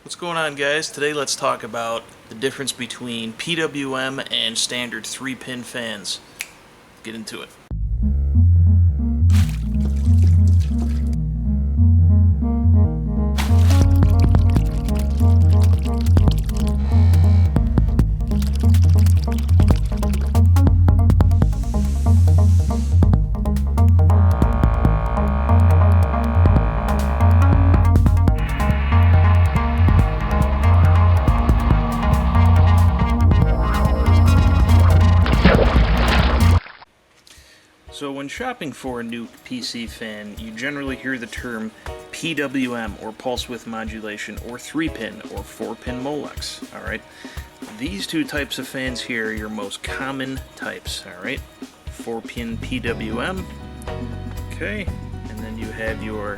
What's going on, guys? Today let's talk about the difference between PWM and standard 3-pin fans. Get into it. So when shopping for a new PC fan, you generally hear the term PWM, or pulse width modulation, or 3-pin, or 4-pin Molex, alright? These two types of fans here are your most common types, alright? 4-pin PWM, okay, and then you have your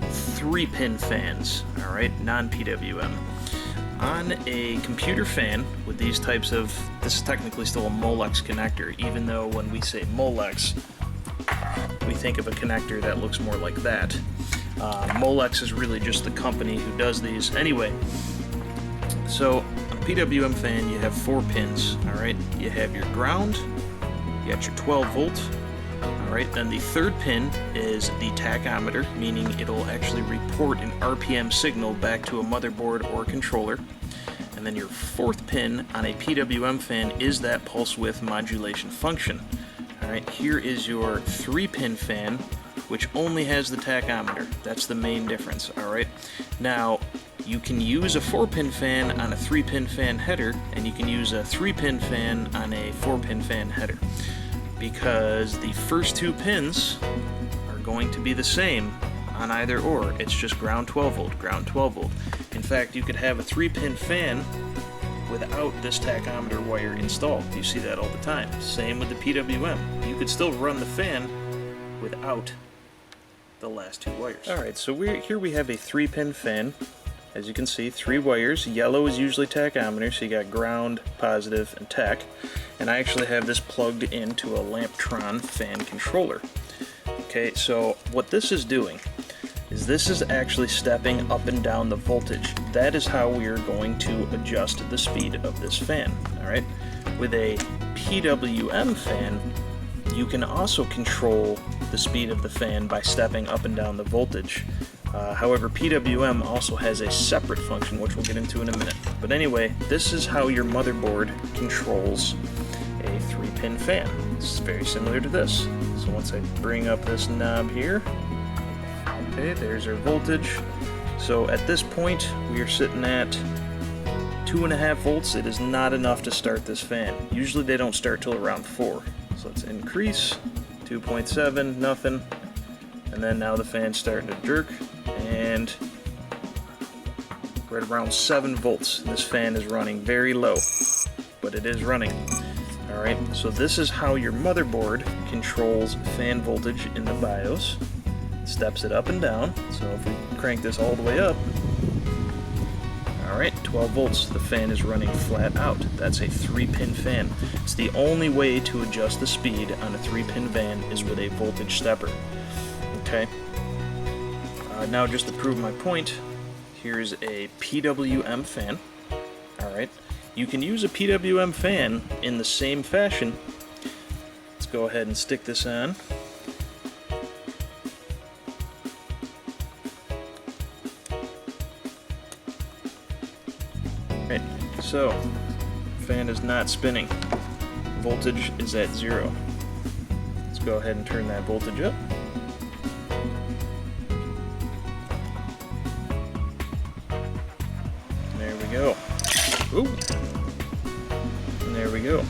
3-pin fans, alright, non-PWM. On a computer fan with these types of, this is technically still a Molex connector, even though when we say Molex, we think of a connector that looks more like that. Molex is really just the company who does these. Anyway, so on a PWM fan you have 4 pins, alright? You have your ground, you got your 12 volt, alright? Then the third pin is the tachometer, meaning it'll actually report an RPM signal back to a motherboard or controller. And then your fourth pin on a PWM fan is that pulse width modulation function. Alright, here is your 3-pin fan, which only has the tachometer. That's the main difference, alright? Now, you can use a 4-pin fan on a 3-pin fan header, and you can use a 3-pin fan on a 4-pin fan header, because the first 2 pins are going to be the same on either or. It's just ground 12 volt, ground 12 volt. In fact, you could have a 3-pin fan without this tachometer wire installed. You see that all the time. Same with the PWM. You could still run the fan without the last 2 wires. Alright, so here we have a 3-pin fan. As you can see, 3 wires. Yellow is usually tachometer, so you got ground, positive, and tach. And I actually have this plugged into a Lamptron fan controller. Okay, so what this is doing is this is actually stepping up and down the voltage. That is how we are going to adjust the speed of this fan, alright? With a PWM fan, you can also control the speed of the fan by stepping up and down the voltage. However, PWM also has a separate function, which we'll get into in a minute. But anyway, this is how your motherboard controls a 3-pin fan. It's very similar to this. So once I bring up this knob here, okay, there's our voltage. So at this point, we are sitting at 2.5 volts. It is not enough to start this fan. Usually they don't start till around 4. So let's increase, 2.7, nothing. And then now the fan's starting to jerk, and right around 7 volts. This fan is running very low, but it is running. Alright, so this is how your motherboard controls fan voltage in the BIOS. Steps it up and down. So if we crank this all the way up, alright, 12 volts, the fan is running flat out. That's a 3-pin fan. It's the only way to adjust the speed on a 3-pin fan is with a voltage stepper. Okay, now just to prove my point, here's a PWM fan. Alright, you can use a PWM fan in the same fashion. Let's go ahead and stick this on. Right, so fan is not spinning. Voltage is at 0. Let's go ahead and turn that voltage up. There we go. Ooh. And there we go.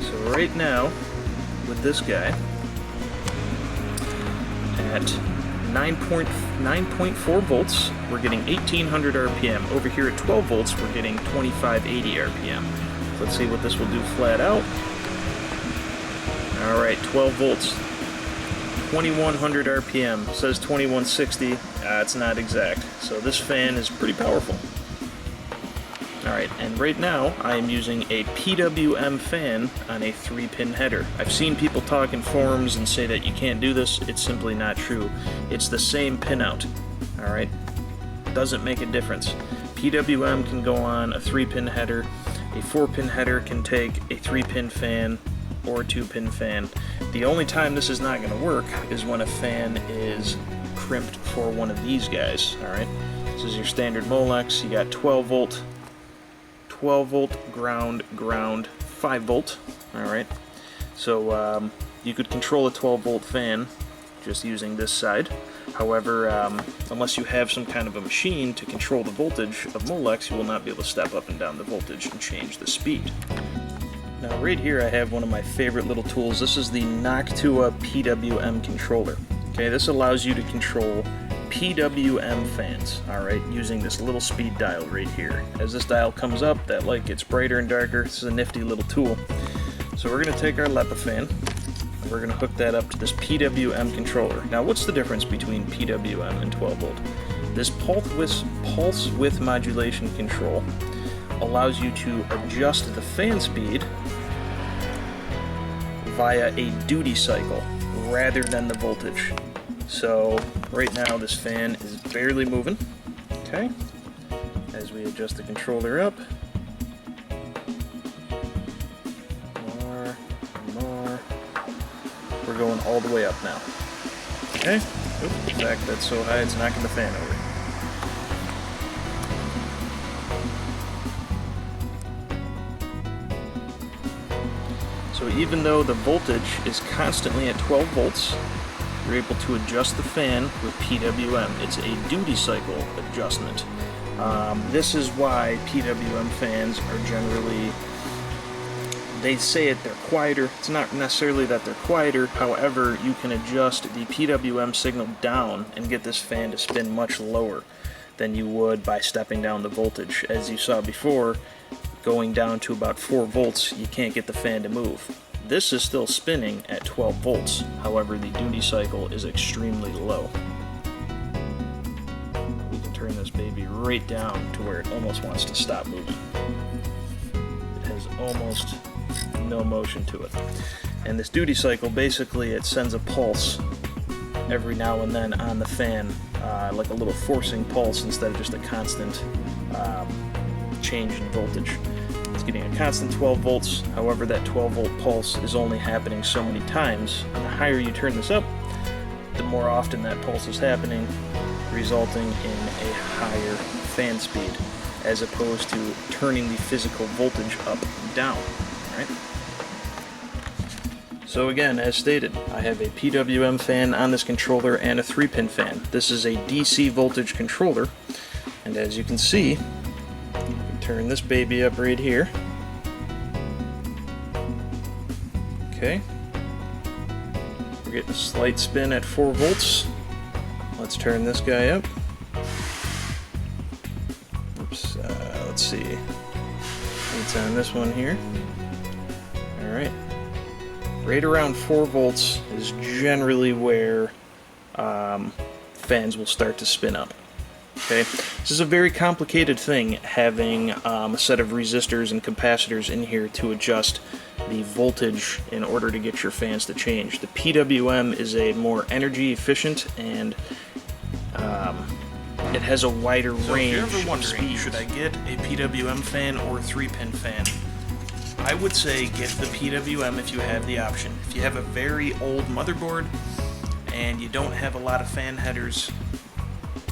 So right now, with this guy, at 9.4 volts, we're getting 1800 RPM. Over here at 12 volts, we're getting 2580 RPM. So let's see what this will do flat out. Alright, 12 volts, 2100 RPM. It says 2160. It's not exact. So this fan is pretty powerful. Alright, and right now I am using a PWM fan on a 3-pin header. I've seen people talk in forums and say that you can't do this. It's simply not true. It's the same pinout. Alright, doesn't make a difference. PWM can go on a 3-pin header, a 4-pin header can take a 3-pin fan or a 2-pin fan. The only time this is not going to work is when a fan is crimped for one of these guys. Alright, this is your standard Molex. You got 12 volt, ground, 5 volt. Alright, so you could control a 12 volt fan just using this side. However, unless you have some kind of a machine to control the voltage of Molex, you will not be able to step up and down the voltage and change the speed. Now right here I have one of my favorite little tools. This is the Noctua PWM controller. Okay, this allows you to control PWM fans, alright, using this little speed dial right here. As this dial comes up, that light gets brighter and darker. This is a nifty little tool. So we're going to take our LEPA fan, and we're going to hook that up to this PWM controller. Now what's the difference between PWM and 12 volt? This pulse width modulation control allows you to adjust the fan speed via a duty cycle rather than the voltage. So right now this fan is barely moving. Okay, as we adjust the controller up, more, we're going all the way up now. Okay, oops, in fact that's so high it's knocking the fan over. So even though the voltage is constantly at 12 volts, you're able to adjust the fan with PWM. It's a duty cycle adjustment. This is why PWM fans are generally, they say they're quieter. It's not necessarily that they're quieter, however, you can adjust the PWM signal down and get this fan to spin much lower than you would by stepping down the voltage. As you saw before, going down to about 4 volts, you can't get the fan to move. This is still spinning at 12 volts, however the duty cycle is extremely low. We can turn this baby right down to where it almost wants to stop moving. It has almost no motion to it. And this duty cycle, basically it sends a pulse every now and then on the fan, like a little forcing pulse instead of just a constant change in voltage. It's getting a constant 12 volts, however that 12 volt pulse is only happening so many times. And the higher you turn this up, the more often that pulse is happening, resulting in a higher fan speed, as opposed to turning the physical voltage up and down. Right? So again, as stated, I have a PWM fan on this controller and a 3-pin fan. This is a DC voltage controller, and as you can see, turn this baby up right here. Okay. We're getting a slight spin at 4 volts. Let's turn this guy up. Oops, let's see. Let's on this one here. Alright. Right around 4 volts is generally where fans will start to spin up. Okay, this is a very complicated thing, having a set of resistors and capacitors in here to adjust the voltage in order to get your fans to change. The PWM is a more energy efficient, and it has a wider range. If you're ever wondering, should I get a PWM fan or a 3-pin fan? I would say get the PWM if you have the option. If you have a very old motherboard and you don't have a lot of fan headers,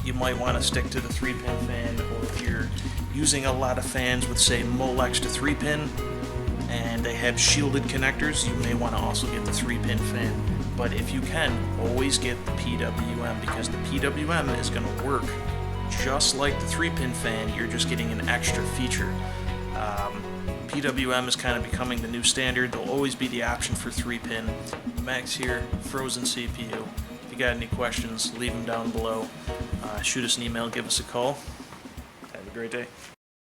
you might want to stick to the 3-pin fan, or if you're using a lot of fans with, say, Molex to 3-pin, and they have shielded connectors, you may want to also get the 3-pin fan. But if you can, always get the PWM, because the PWM is going to work just like the 3-pin fan, you're just getting an extra feature. PWM is kind of becoming the new standard. There'll always be the option for 3-pin. Max here, Frozen CPU. If you got any questions, leave them down below. Shoot us an email, give us a call. Have a great day.